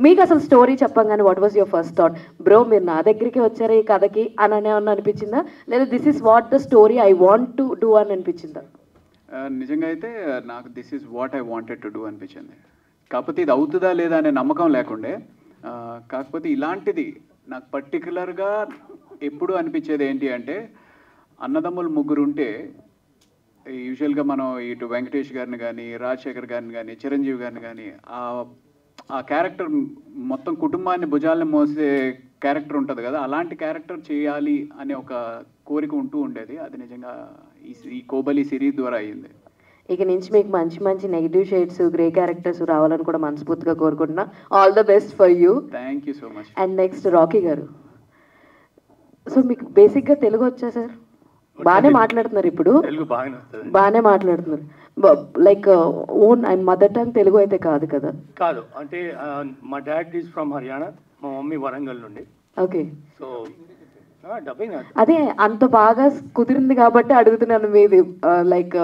మీకు అసలు స్టోరీ చెప్పంగానే what was your first thought? Bro మీరు నా దగ్గరికి వచ్చారు ఈ కథకి అని ఏమన్నా అనిపించిందా, లేదా this is what the story I want to do అని అనిపించిందా? నిజంగా అయితే నాకు this is what I wanted to do అనిపించింది. కాకపోతే ఇది అవుతుందా లేదా అనే నమ్మకం లేకుండే. కాకపోతే ఇలాంటిది నాకు పర్టికులర్గా ఎప్పుడు అనిపించేది ఏంటి అంటే, అన్నదమ్ములు ముగ్గురు ఉంటే యూజువల్గా మనం ఇటు వెంకటేష్ గారిని కానీ, రాజశేఖర్ గారిని కానీ, చిరంజీవి గారిని కానీ ఆ క్యారెక్టర్ మొత్తం కుటుంబాన్ని భుజాలను మోసే క్యారెక్టర్ ఉంటుంది కదా, అలాంటి క్యారెక్టర్ చేయాలి అనే ఒక కోరిక ఉంటూ ఉండేది. అది నిజంగా ఈ కోబలి సిరీస్ ద్వారా అయ్యింది. ఇక నుంచి మీకు మంచి మంచి నెగిటివ్ షేడ్స్, గ్రే క్యారెక్టర్స్ రావాలని కూడా మనస్ఫూర్తిగా కోరుకుంటున్నా. All the best for you. Thank you so much. And next Rocky గారు. సో మీకు బేసిక్గా తెలుగు వచ్చా సార్? బాగానే మాట్లాడుతున్నారు ఇప్పుడు, బాగానే మాట్లాడుతున్నారు. Like own mother tongue Telugu అయితే కాదు కదా? కాదు, అంటే మా డాడ్ ఈజ్ ఫ్రమ్ హర్యానా, మా మమ్మీ వరంగల్ నుండి. ఓకే. సో డబ్బింగ్ అదే అంత బాగా కుదిరింది కాబట్టి అడుగుతున్నాను. మీది లైక్